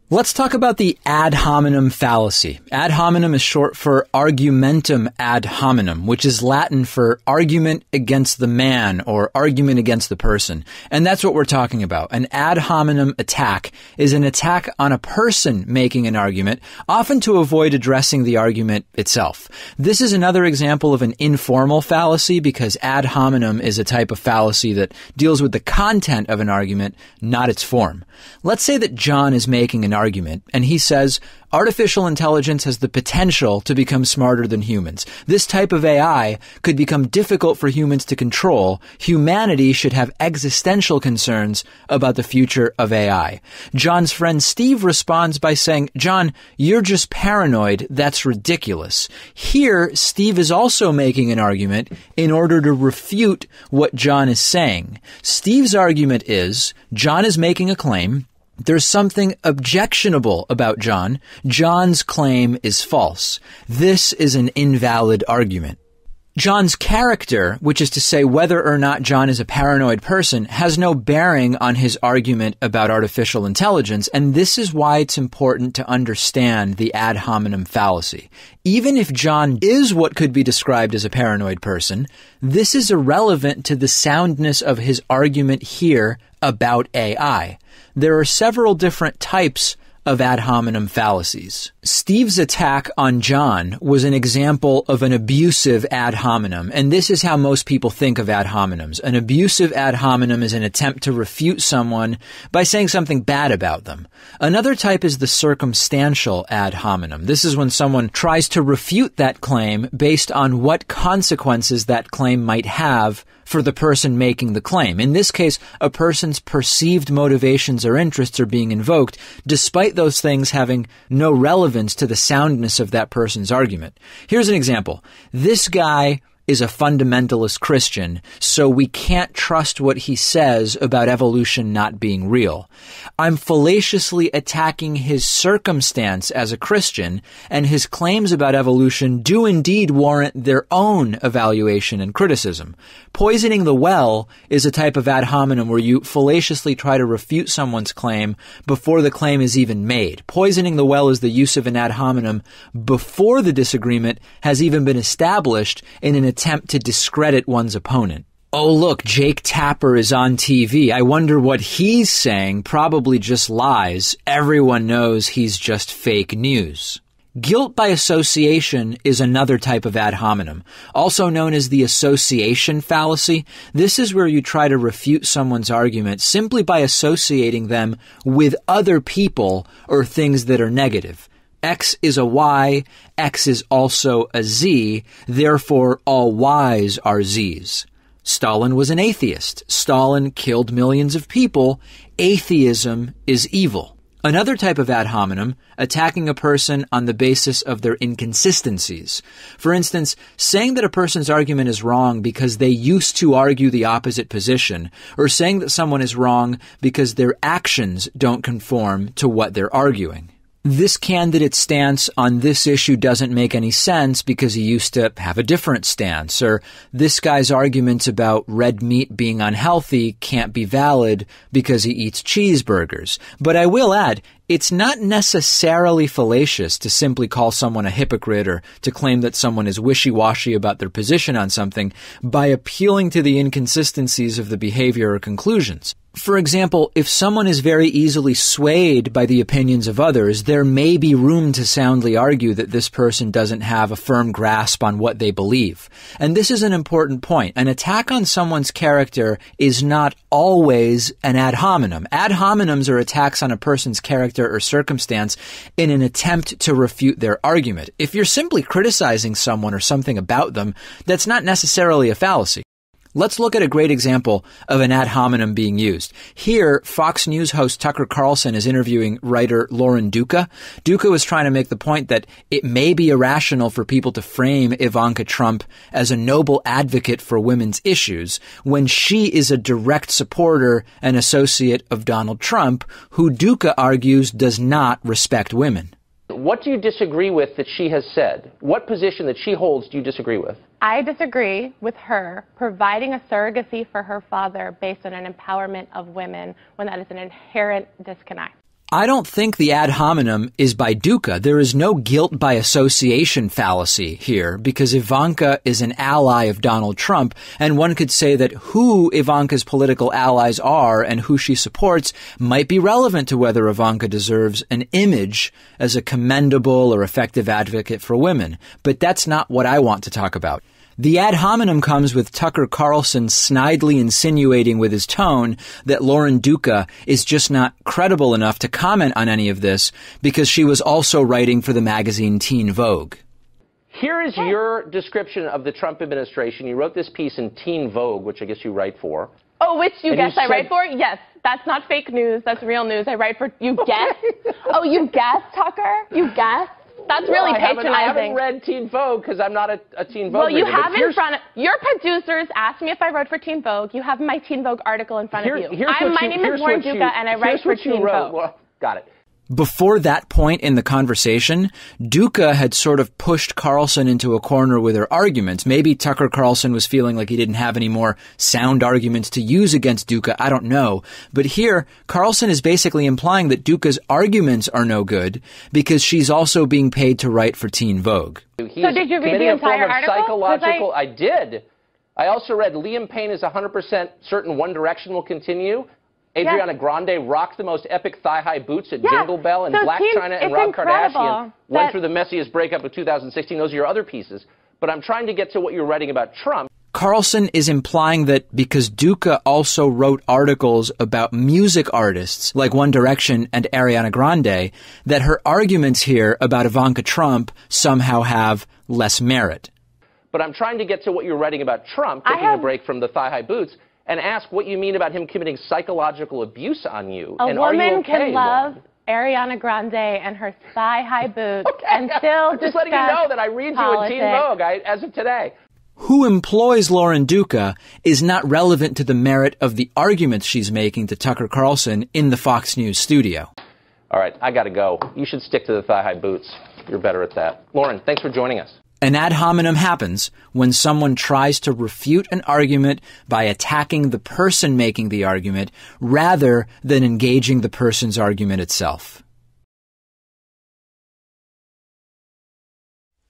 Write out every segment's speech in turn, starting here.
Let's talk about the ad hominem fallacy. Ad hominem is short for argumentum ad hominem, which is Latin for argument against the man or argument against the person. And that's what we're talking about. An ad hominem attack is an attack on a person making an argument, often to avoid addressing the argument itself. This is another example of an informal fallacy because ad hominem is a type of fallacy that deals with the content of an argument, not its form. Let's say that John is making an argument, and he says, artificial intelligence has the potential to become smarter than humans. This type of AI could become difficult for humans to control. Humanity should have existential concerns about the future of AI. John's friend Steve responds by saying, John, you're just paranoid. That's ridiculous. Here, Steve is also making an argument in order to refute what John is saying. Steve's argument is, John is making a claim. There's something objectionable about John. John's claim is false. This is an invalid argument. John's character, which is to say whether or not John is a paranoid person, has no bearing on his argument about artificial intelligence, and this is why it's important to understand the ad hominem fallacy. Even if John is what could be described as a paranoid person, this is irrelevant to the soundness of his argument here about AI. There are several different types of ad hominem fallacies. Steve's attack on John was an example of an abusive ad hominem, and this is how most people think of ad hominems. An abusive ad hominem is an attempt to refute someone by saying something bad about them. Another type is the circumstantial ad hominem. This is when someone tries to refute that claim based on what consequences that claim might have for the person making the claim. In this case, a person's perceived motivations or interests are being invoked, despite those things having no relevance to the soundness of that person's argument. Here's an example. This guy is a fundamentalist Christian, so we can't trust what he says about evolution not being real. I'm fallaciously attacking his circumstance as a Christian, and his claims about evolution do indeed warrant their own evaluation and criticism. Poisoning the well is a type of ad hominem where you fallaciously try to refute someone's claim before the claim is even made. Poisoning the well is the use of an ad hominem before the disagreement has even been established in an attempt to discredit one's opponent. Oh, look, Jake Tapper is on TV. I wonder what he's saying. Probably just lies. Everyone knows he's just fake news. Guilt by association is another type of ad hominem, also known as the association fallacy. This is where you try to refute someone's argument simply by associating them with other people or things that are negative. X is a Y, X is also a Z, therefore all Ys are Zs. Stalin was an atheist. Stalin killed millions of people. Atheism is evil. Another type of ad hominem, attacking a person on the basis of their inconsistencies. For instance, saying that a person's argument is wrong because they used to argue the opposite position, or saying that someone is wrong because their actions don't conform to what they're arguing. This candidate's stance on this issue doesn't make any sense because he used to have a different stance, or this guy's arguments about red meat being unhealthy can't be valid because he eats cheeseburgers. But I will add, it's not necessarily fallacious to simply call someone a hypocrite or to claim that someone is wishy-washy about their position on something by appealing to the inconsistencies of the behavior or conclusions. For example, if someone is very easily swayed by the opinions of others, there may be room to soundly argue that this person doesn't have a firm grasp on what they believe. And this is an important point. An attack on someone's character is not always an ad hominem. Ad hominems are attacks on a person's character or circumstance in an attempt to refute their argument. If you're simply criticizing someone or something about them, that's not necessarily a fallacy. Let's look at a great example of an ad hominem being used. Here, Fox News host Tucker Carlson is interviewing writer Lauren Duca. Duca was trying to make the point that it may be irrational for people to frame Ivanka Trump as a noble advocate for women's issues when she is a direct supporter and associate of Donald Trump, who Duca argues does not respect women. What do you disagree with that she has said? What position that she holds do you disagree with? I disagree with her providing a surrogacy for her father based on an empowerment of women when that is an inherent disconnect. I don't think the ad hominem is by Duka. There is no guilt by association fallacy here because Ivanka is an ally of Donald Trump, and one could say that who Ivanka's political allies are and who she supports might be relevant to whether Ivanka deserves an image as a commendable or effective advocate for women. But that's not what I want to talk about. The ad hominem comes with Tucker Carlson snidely insinuating with his tone that Lauren Duca is just not credible enough to comment on any of this because she was also writing for the magazine Teen Vogue. Here is your description of the Trump administration. You wrote this piece in Teen Vogue, which I guess you write for. Oh, which you guess I write said- for? Yes. That's not fake news. That's real news. I write for, you guess? Oh, you guess, Tucker? You guess? That's really patronizing. I haven't read Teen Vogue because I'm not a Teen Vogue Well, you reader, have in front of your producers asked me if I wrote for Teen Vogue. You have my Teen Vogue article in front of you. My name is Lauren Duca, and I write for Teen Vogue. Well, got it. Before that point in the conversation, Duca had sort of pushed Carlson into a corner with her arguments. Maybe Tucker Carlson was feeling like he didn't have any more sound arguments to use against Duca. I don't know. But here, Carlson is basically implying that Duca's arguments are no good because she's also being paid to write for Teen Vogue. So did you read the entire article? I did. I also read Liam Payne is 100% certain One Direction will continue. Adriana Grande rocked the most epic thigh-high boots at Jingle Bell, and Black China and Rob Kardashian went through the messiest breakup of 2016. Those are your other pieces. But I'm trying to get to what you're writing about Trump. Carlson is implying that because Duca also wrote articles about music artists like One Direction and Ariana Grande, that her arguments here about Ivanka Trump somehow have less merit. But I'm trying to get to what you're writing about Trump, taking a break from the thigh-high boots, and ask what you mean about him committing psychological abuse on you. A woman can love Ariana Grande and her thigh-high boots and still discuss just letting you know that I read you in Teen Vogue as of today. Who employs Lauren Duca is not relevant to the merit of the arguments she's making to Tucker Carlson in the Fox News studio. All right, I got to go. You should stick to the thigh-high boots. You're better at that. Lauren, thanks for joining us. An ad hominem happens when someone tries to refute an argument by attacking the person making the argument rather than engaging the person's argument itself.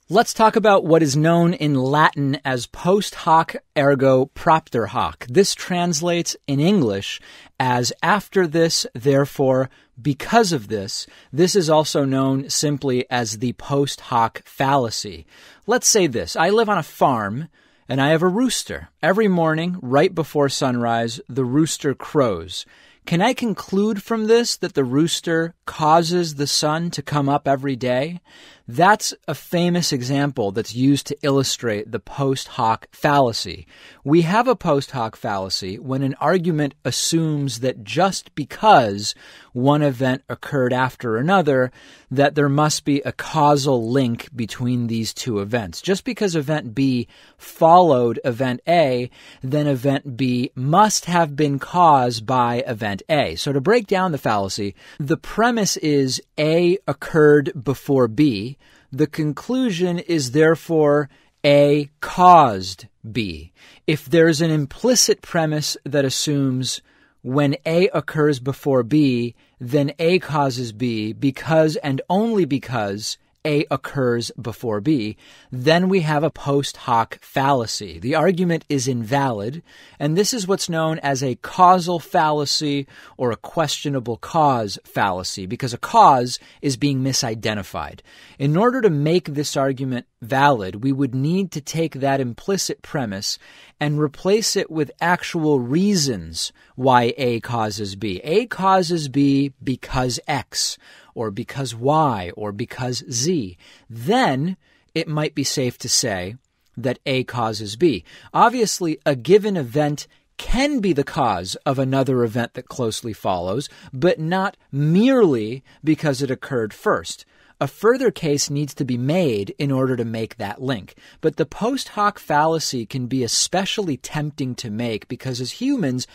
Let's talk about what is known in Latin as post hoc ergo propter hoc. This translates in English as after this, therefore, because of this. This is also known simply as the post hoc fallacy. Let's say this. I live on a farm and I have a rooster. Every morning, right before sunrise, the rooster crows. Can I conclude from this that the rooster causes the sun to come up every day? That's a famous example that's used to illustrate the post hoc fallacy. We have a post hoc fallacy when an argument assumes that just because one event occurred after another, that there must be a causal link between these two events. Just because event B followed event A, then event B must have been caused by event A. So to break down the fallacy, the premise is A occurred before B. The conclusion is therefore A caused B. If there's an implicit premise that assumes when A occurs before B, then A causes B because and only because A occurs before B, then we have a post hoc fallacy. The argument is invalid, and this is what's known as a causal fallacy or a questionable cause fallacy, because a cause is being misidentified. In order to make this argument valid, we would need to take that implicit premise and replace it with actual reasons why A causes B. A causes B because X, or because Y, or because Z. Then it might be safe to say that A causes B. Obviously, a given event can be the cause of another event that closely follows, but not merely because it occurred first. A further case needs to be made in order to make that link. But the post hoc fallacy can be especially tempting to make because as humans,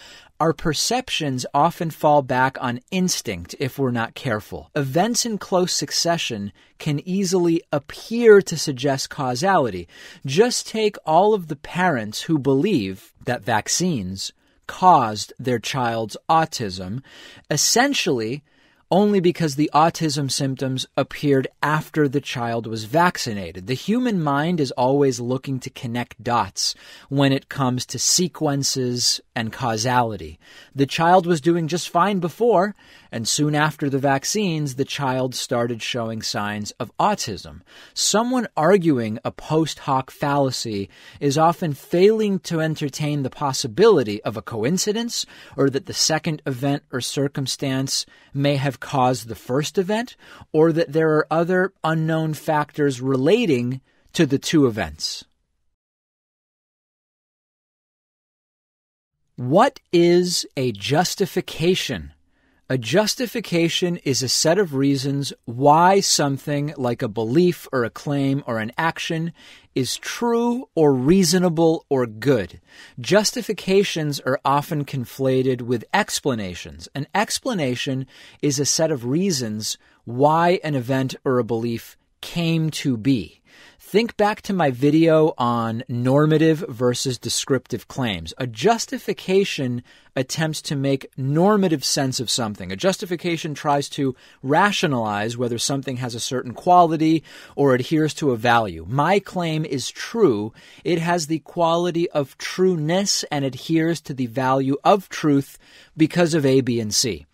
our perceptions often fall back on instinct if we're not careful. Events in close succession can easily appear to suggest causality. Just take all of the parents who believe that vaccines caused their child's autism. Essentially, only because the autism symptoms appeared after the child was vaccinated. The human mind is always looking to connect dots when it comes to sequences and causality. The child was doing just fine before, and soon after the vaccines, the child started showing signs of autism. Someone arguing a post hoc fallacy is often failing to entertain the possibility of a coincidence, or that the second event or circumstance may have caused the first event, or that there are other unknown factors relating to the two events. What is a justification? A justification is a set of reasons why something like a belief or a claim or an action is true or reasonable or good. Justifications are often conflated with explanations. An explanation is a set of reasons why an event or a belief came to be. Think back to my video on normative versus descriptive claims. A justification attempts to make normative sense of something. A justification tries to rationalize whether something has a certain quality or adheres to a value. My claim is true. It has the quality of trueness and adheres to the value of truth because of A, B, and C.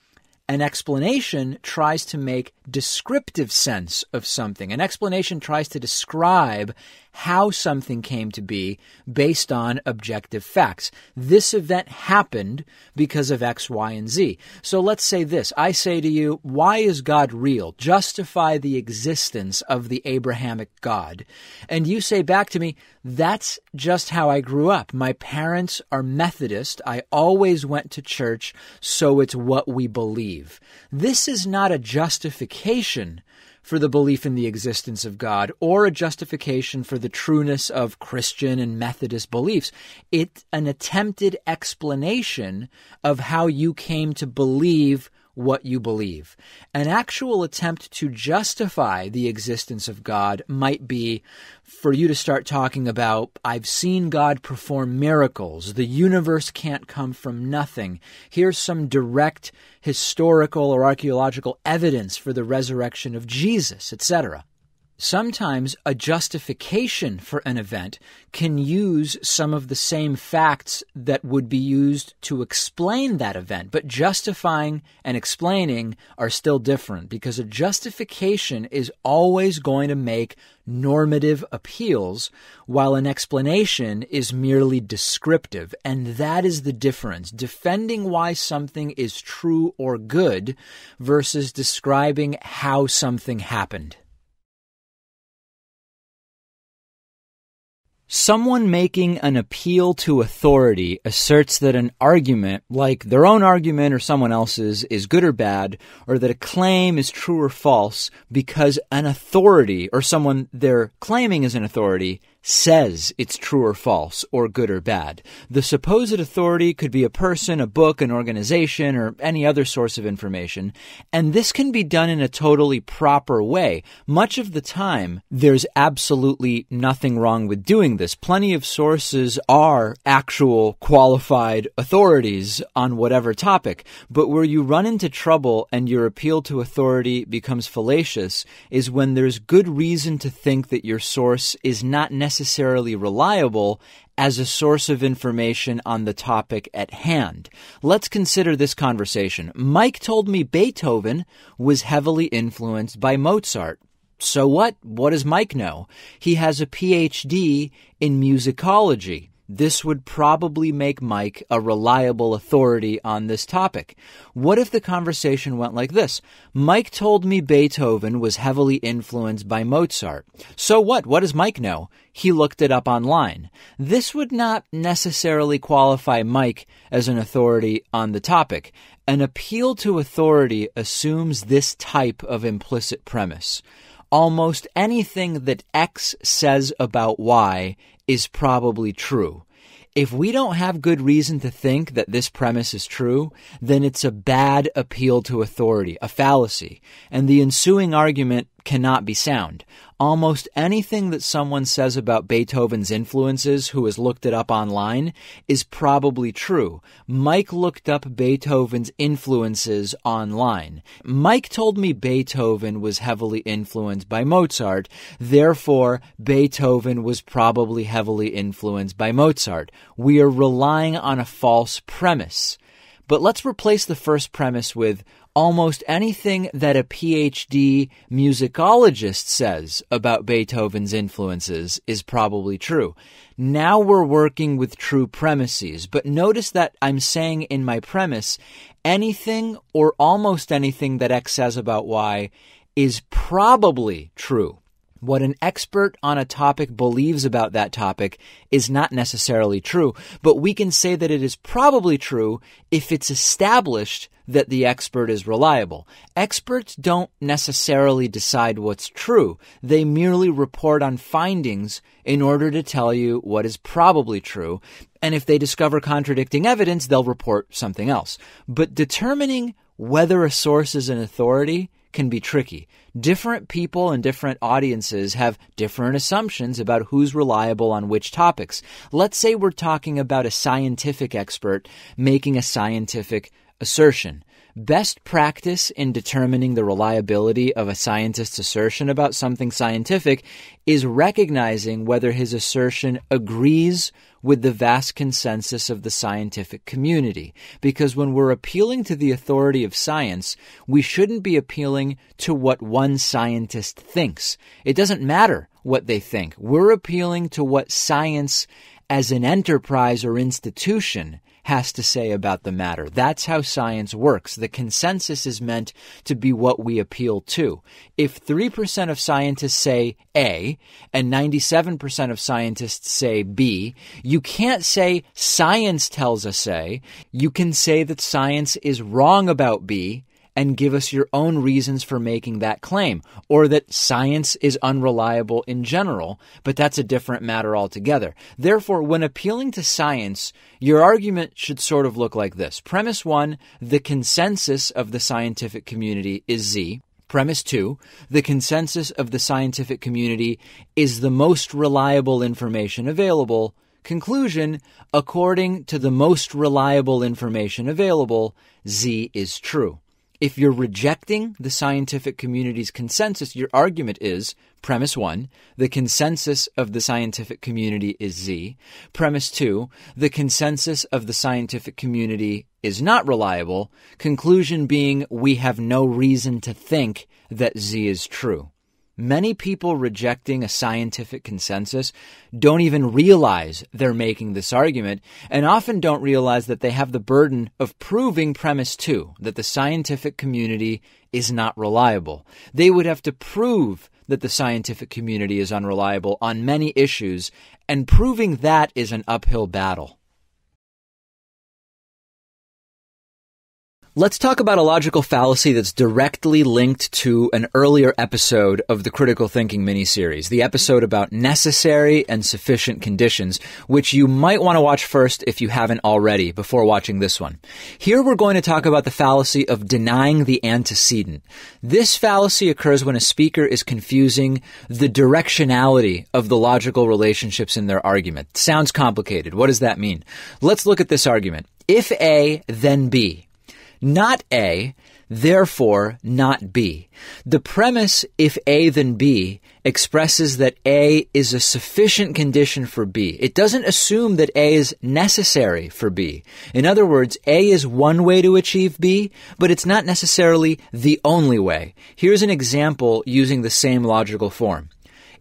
An explanation tries to make descriptive sense of something. An explanation tries to describe how something came to be based on objective facts. This event happened because of X, Y, and Z. So let's say this. I say to you, why is God real? Justify the existence of the Abrahamic God. And you say back to me, that's just how I grew up. My parents are Methodist. I always went to church, so it's what we believe. This is not a justification for the belief in the existence of God or a justification for the trueness of Christian and Methodist beliefs. It's an attempted explanation of how you came to believe what you believe. An actual attempt to justify the existence of God might be for you to start talking about, I've seen God perform miracles. The universe can't come from nothing. Here's some direct historical or archaeological evidence for the resurrection of Jesus, etc. Sometimes a justification for an event can use some of the same facts that would be used to explain that event, but justifying and explaining are still different because a justification is always going to make normative appeals, while an explanation is merely descriptive. And that is the difference. Defending why something is true or good versus describing how something happened. Someone making an appeal to authority asserts that an argument, like their own argument or someone else's, is good or bad, or that a claim is true or false because an authority, or someone they're claiming is an authority, says it's true or false, or good or bad. The supposed authority could be a person, a book, an organization, or any other source of information, and this can be done in a totally proper way. Much of the time, there's absolutely nothing wrong with doing this. Plenty of sources are actual qualified authorities on whatever topic, but where you run into trouble and your appeal to authority becomes fallacious is when there's good reason to think that your source is not necessarily reliable as a source of information on the topic at hand. Let's consider this conversation. Mike told me Beethoven was heavily influenced by Mozart. So what? What does Mike know? He has a PhD in musicology. This would probably make Mike a reliable authority on this topic. What if the conversation went like this? Mike told me Beethoven was heavily influenced by Mozart. So what? What does Mike know? He looked it up online. This would not necessarily qualify Mike as an authority on the topic. An appeal to authority assumes this type of implicit premise. Almost anything that X says about Y is probably true. If we don't have good reason to think that this premise is true, then it's a bad appeal to authority, a fallacy, and the ensuing argument cannot be sound. Almost anything that someone says about Beethoven's influences who has looked it up online is probably true. Mike looked up Beethoven's influences online. Mike told me Beethoven was heavily influenced by Mozart, therefore Beethoven was probably heavily influenced by Mozart. We are relying on a false premise. But let's replace the first premise with almost anything that a PhD musicologist says about Beethoven's influences is probably true. Now we're working with true premises, but notice that I'm saying in my premise, anything or almost anything that X says about Y is probably true. What an expert on a topic believes about that topic is not necessarily true, but we can say that it is probably true if it's established that the expert is reliable. Experts don't necessarily decide what's true. They merely report on findings in order to tell you what is probably true. And if they discover contradicting evidence, they'll report something else. But determining whether a source is an authority can be tricky. Different people and different audiences have different assumptions about who's reliable on which topics. Let's say we're talking about a scientific expert making a scientific assertion. Best practice in determining the reliability of a scientist's assertion about something scientific is recognizing whether his assertion agrees with the vast consensus of the scientific community. Because when we're appealing to the authority of science, we shouldn't be appealing to what one scientist thinks. It doesn't matter what they think. We're appealing to what science as an enterprise or institution has to say about the matter. That's how science works. The consensus is meant to be what we appeal to. If 3% of scientists say A and 97% of scientists say B, you can't say science tells us A. You can say that science is wrong about B and give us your own reasons for making that claim, or that science is unreliable in general, but that's a different matter altogether. Therefore, when appealing to science, your argument should sort of look like this. Premise 1, the consensus of the scientific community is Z. Premise 2, the consensus of the scientific community is the most reliable information available. Conclusion, according to the most reliable information available, Z is true. If you're rejecting the scientific community's consensus, your argument is, premise 1, the consensus of the scientific community is Z. Premise 2, the consensus of the scientific community is not reliable. Conclusion being, we have no reason to think that Z is true. Many people rejecting a scientific consensus don't even realize they're making this argument, and often don't realize that they have the burden of proving premise 2, that the scientific community is not reliable. They would have to prove that the scientific community is unreliable on many issues, and proving that is an uphill battle. Let's talk about a logical fallacy that's directly linked to an earlier episode of the Critical Thinking miniseries, the episode about necessary and sufficient conditions, which you might want to watch first if you haven't already before watching this one. Here we're going to talk about the fallacy of denying the antecedent. This fallacy occurs when a speaker is confusing the directionality of the logical relationships in their argument. Sounds complicated. What does that mean? Let's look at this argument. If A, then B. Not A, therefore not B. The premise, if A then B, expresses that A is a sufficient condition for B. It doesn't assume that A is necessary for B. In other words, A is one way to achieve B, but it's not necessarily the only way. Here's an example using the same logical form.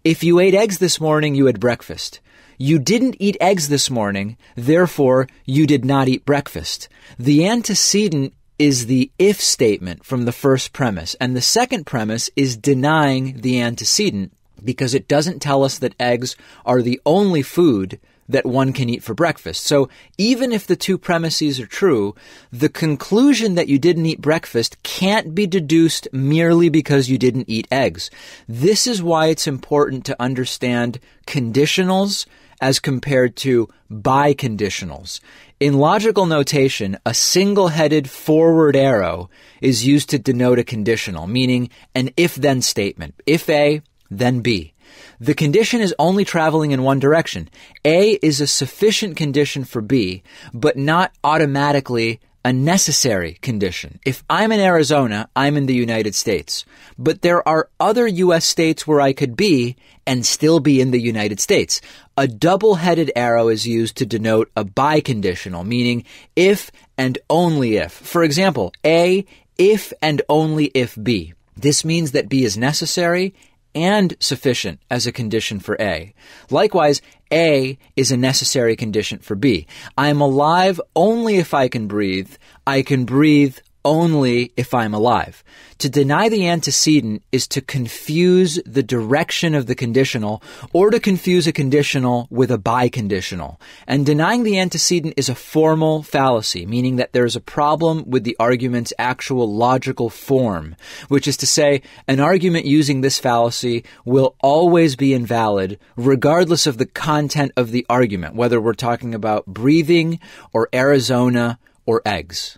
If you ate eggs this morning, you had breakfast. You didn't eat eggs this morning, therefore you did not eat breakfast. The antecedent is the if statement from the first premise, and the second premise is denying the antecedent because it doesn't tell us that eggs are the only food that one can eat for breakfast. So even if the two premises are true, the conclusion that you didn't eat breakfast can't be deduced merely because you didn't eat eggs. This is why it's important to understand conditionals as compared to biconditionals. In logical notation, a single-headed forward arrow is used to denote a conditional, meaning an if-then statement. If A, then B. The condition is only traveling in one direction. A is a sufficient condition for B, but not automatically a necessary condition. If I'm in Arizona, I'm in the United States. But there are other U.S. states where I could be and still be in the United States. A double-headed arrow is used to denote a biconditional, meaning if and only if. For example, A, if and only if B. This means that B is necessary and sufficient as a condition for A. Likewise, A is a necessary condition for B. I am alive only if I can breathe. I can breathe only if I'm alive. To deny the antecedent is to confuse the direction of the conditional or to confuse a conditional with a biconditional. And denying the antecedent is a formal fallacy, meaning that there is a problem with the argument's actual logical form, which is to say, an argument using this fallacy will always be invalid regardless of the content of the argument, whether we're talking about breathing or Arizona or eggs.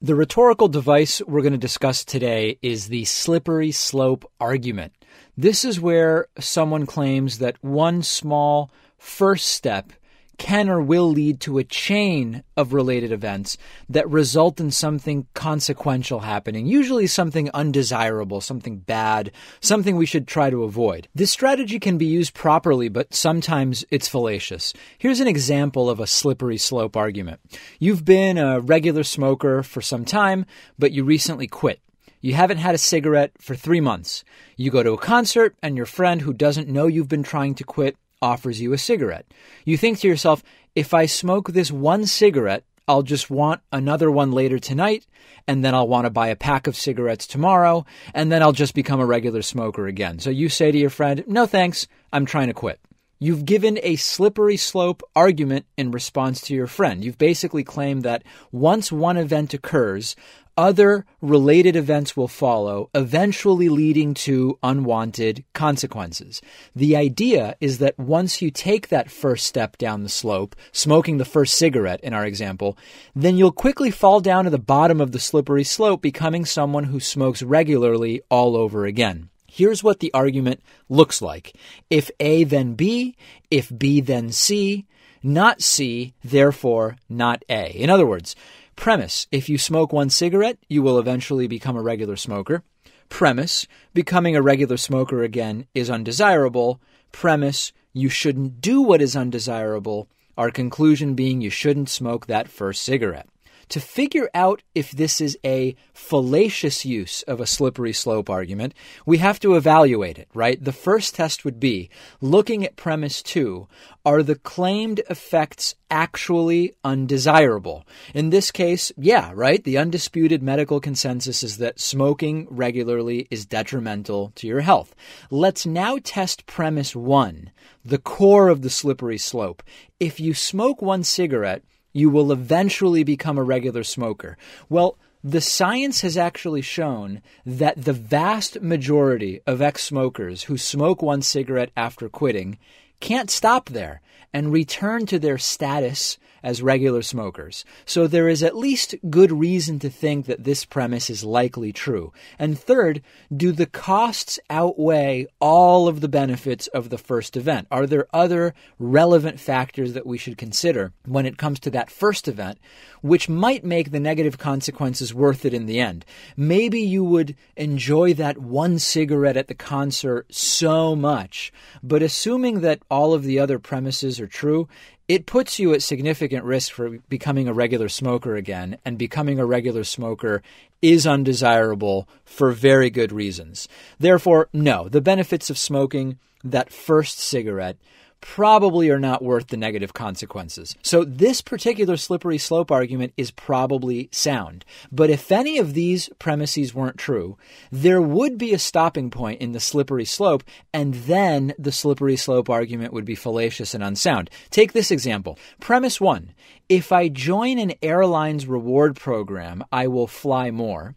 The rhetorical device we're going to discuss today is the slippery slope argument. This is where someone claims that one small first step can or will lead to a chain of related events that result in something consequential happening, usually something undesirable, something bad, something we should try to avoid. This strategy can be used properly, but sometimes it's fallacious. Here's an example of a slippery slope argument. You've been a regular smoker for some time, but you recently quit. You haven't had a cigarette for 3 months. You go to a concert, and your friend who doesn't know you've been trying to quit offers you a cigarette. You think to yourself, if I smoke this one cigarette, I'll just want another one later tonight, and then I'll want to buy a pack of cigarettes tomorrow, and then I'll just become a regular smoker again. So you say to your friend, no thanks, I'm trying to quit. You've given a slippery slope argument in response to your friend. You've basically claimed that once one event occurs, other related events will follow, eventually leading to unwanted consequences. The idea is that once you take that first step down the slope, smoking the first cigarette in our example, then you'll quickly fall down to the bottom of the slippery slope, becoming someone who smokes regularly all over again. Here's what the argument looks like. If A, then B. If B, then C. Not C, therefore not A. In other words, premise, if you smoke one cigarette, you will eventually become a regular smoker. Premise, becoming a regular smoker again is undesirable. Premise, you shouldn't do what is undesirable. Our conclusion being you shouldn't smoke that first cigarette. To figure out if this is a fallacious use of a slippery slope argument, we have to evaluate it, right? The first test would be, looking at premise 2, are the claimed effects actually undesirable? In this case, yeah, right? The undisputed medical consensus is that smoking regularly is detrimental to your health. Let's now test premise 1, the core of the slippery slope. If you smoke one cigarette, you will eventually become a regular smoker. Well, the science has actually shown that the vast majority of ex-smokers who smoke one cigarette after quitting can't stop there and return to their status as regular smokers. So there is at least good reason to think that this premise is likely true. And third, do the costs outweigh all of the benefits of the first event? Are there other relevant factors that we should consider when it comes to that first event, which might make the negative consequences worth it in the end? Maybe you would enjoy that one cigarette at the concert so much, but assuming that all of the other premises are true, it puts you at significant risk for becoming a regular smoker again, and becoming a regular smoker is undesirable for very good reasons. Therefore, no, the benefits of smoking that first cigarette probably are not worth the negative consequences. So this particular slippery slope argument is probably sound. But if any of these premises weren't true, there would be a stopping point in the slippery slope, and then the slippery slope argument would be fallacious and unsound. Take this example. Premise 1, if I join an airline's reward program, I will fly more.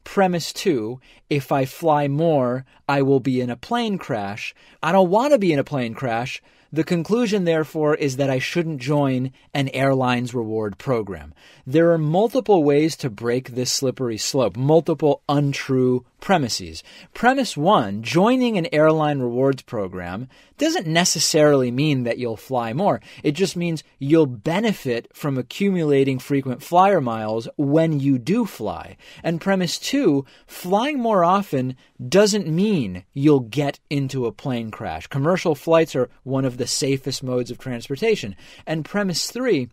Premise 2, if I fly more, I will be in a plane crash. I don't want to be in a plane crash. The conclusion, therefore, is that I shouldn't join an airline's reward program. There are multiple ways to break this slippery slope, multiple untrue premises. Premise 1, joining an airline rewards program doesn't necessarily mean that you'll fly more. It just means you'll benefit from accumulating frequent flyer miles when you do fly. And premise 2, flying more often doesn't mean you'll get into a plane crash. Commercial flights are one of the safest modes of transportation. And premise 3,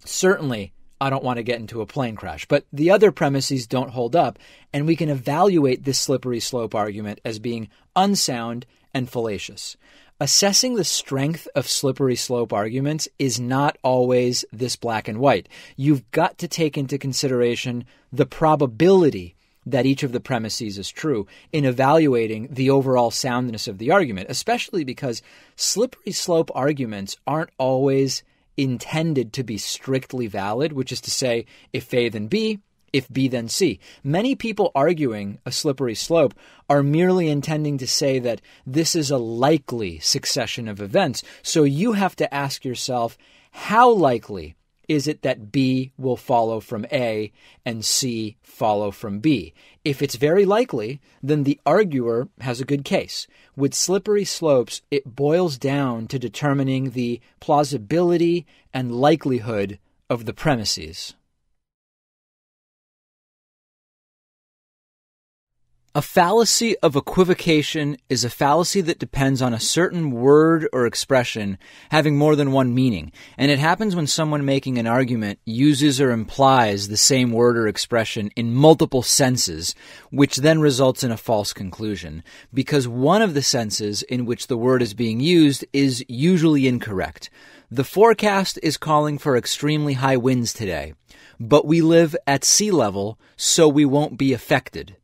certainly I don't want to get into a plane crash. But the other premises don't hold up, and we can evaluate this slippery slope argument as being unsound and fallacious. Assessing the strength of slippery slope arguments is not always this black and white. You've got to take into consideration the probability that each of the premises is true in evaluating the overall soundness of the argument, especially because slippery slope arguments aren't always intended to be strictly valid, which is to say, if A then B, if B then C. Many people arguing a slippery slope are merely intending to say that this is a likely succession of events. So you have to ask yourself, how likely is it that B will follow from A and C follow from B? If it's very likely, then the arguer has a good case. With slippery slopes, it boils down to determining the plausibility and likelihood of the premises. A fallacy of equivocation is a fallacy that depends on a certain word or expression having more than one meaning, and it happens when someone making an argument uses or implies the same word or expression in multiple senses, which then results in a false conclusion, because one of the senses in which the word is being used is usually incorrect. The forecast is calling for extremely high winds today, but we live at sea level, so we won't be affected.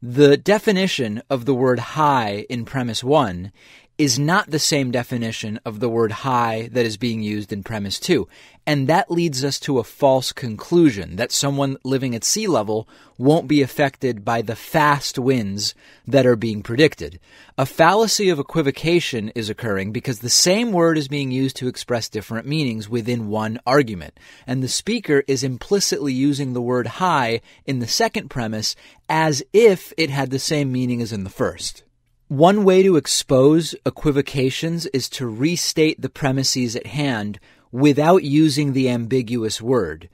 The definition of the word high in premise 1 is not the same definition of the word high that is being used in premise 2. And that leads us to a false conclusion that someone living at sea level won't be affected by the fast winds that are being predicted. A fallacy of equivocation is occurring because the same word is being used to express different meanings within one argument. And the speaker is implicitly using the word high in the second premise as if it had the same meaning as in the first. One way to expose equivocations is to restate the premises at hand without using the ambiguous word.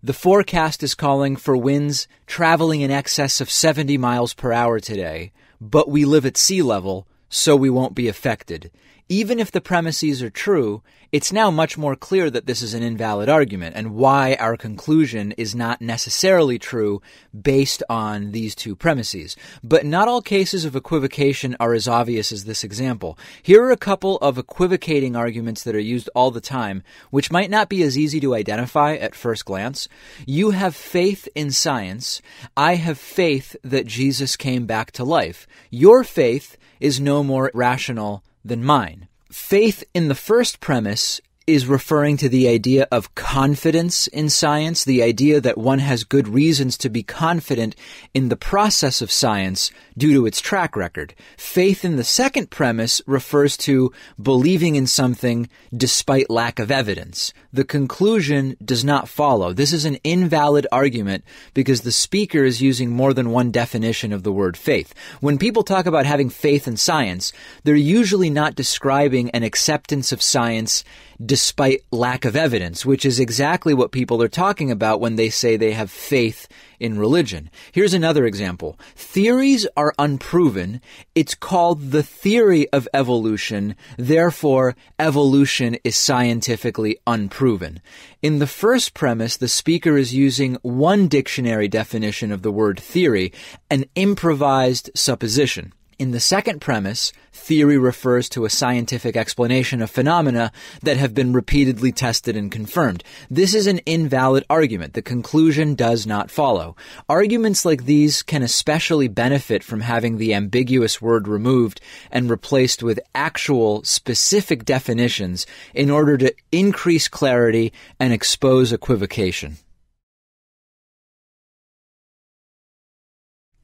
The forecast is calling for winds traveling in excess of 70 miles per hour today, but we live at sea level, so we won't be affected. Even if the premises are true, it's now much more clear that this is an invalid argument and why our conclusion is not necessarily true based on these two premises. But not all cases of equivocation are as obvious as this example. Here are a couple of equivocating arguments that are used all the time, which might not be as easy to identify at first glance. You have faith in science. I have faith that Jesus came back to life. Your faith is no more rational than mine. Faith in the first premise is referring to the idea of confidence in science, the idea that one has good reasons to be confident in the process of science due to its track record. Faith in the second premise refers to believing in something despite lack of evidence. The conclusion does not follow. This is an invalid argument because the speaker is using more than one definition of the word faith. When people talk about having faith in science, they're usually not describing an acceptance of science despite lack of evidence, which is exactly what people are talking about when they say they have faith in religion. Here's another example. Theories are unproven. It's called the theory of evolution. Therefore, evolution is scientifically unproven. In the first premise, the speaker is using one dictionary definition of the word theory, an improvised supposition. In the second premise, theory refers to a scientific explanation of phenomena that have been repeatedly tested and confirmed. This is an invalid argument. The conclusion does not follow. Arguments like these can especially benefit from having the ambiguous word removed and replaced with actual, specific definitions in order to increase clarity and expose equivocation.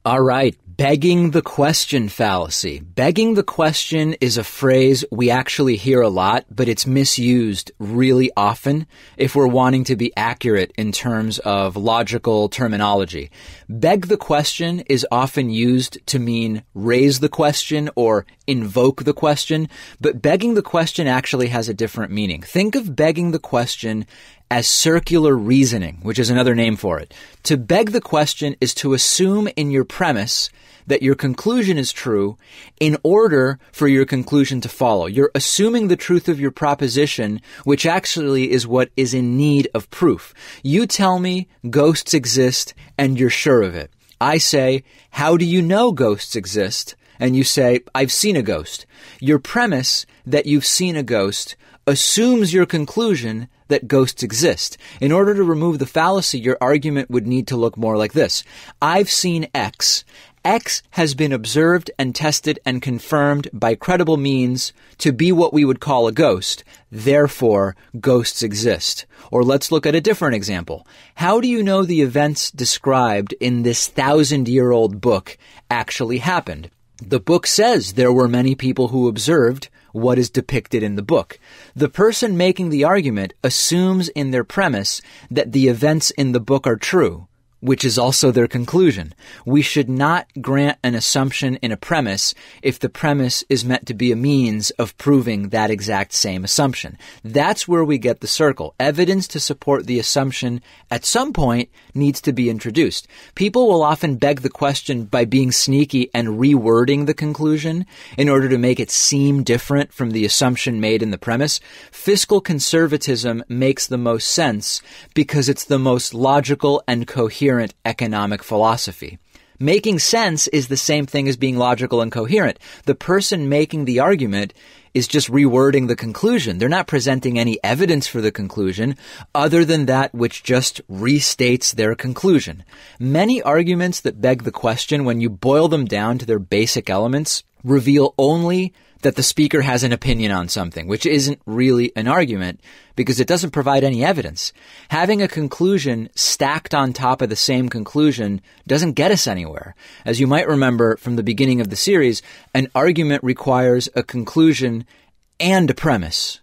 All right, begging the question fallacy. Begging the question is a phrase we actually hear a lot, but it's misused really often if we're wanting to be accurate in terms of logical terminology. Beg the question is often used to mean raise the question or invoke the question, but begging the question actually has a different meaning. Think of begging the question as circular reasoning, which is another name for it. To beg the question is to assume in your premise that your conclusion is true in order for your conclusion to follow. You're assuming the truth of your proposition, which actually is what is in need of proof. You tell me ghosts exist and you're sure of it. I say, how do you know ghosts exist? And you say, I've seen a ghost. Your premise that you've seen a ghost assumes your conclusion that ghosts exist. In order to remove the fallacy, your argument would need to look more like this. I've seen X. X has been observed and tested and confirmed by credible means to be what we would call a ghost. Therefore, ghosts exist. Or let's look at a different example. How do you know the events described in this 1,000-year-old book actually happened? The book says there were many people who observed what is depicted in the book. The person making the argument assumes in their premise that the events in the book are true, which is also their conclusion. We should not grant an assumption in a premise if the premise is meant to be a means of proving that exact same assumption. That's where we get the circle. Evidence to support the assumption at some point needs to be introduced. People will often beg the question by being sneaky and rewording the conclusion in order to make it seem different from the assumption made in the premise. Fiscal conservatism makes the most sense because it's the most logical and coherent economic philosophy. Making sense is the same thing as being logical and coherent. The person making the argument is just rewording the conclusion. They're not presenting any evidence for the conclusion other than that which just restates their conclusion. Many arguments that beg the question, when you boil them down to their basic elements, reveal only that the speaker has an opinion on something, which isn't really an argument because it doesn't provide any evidence. Having a conclusion stacked on top of the same conclusion doesn't get us anywhere. As you might remember from the beginning of the series, an argument requires a conclusion and a premise.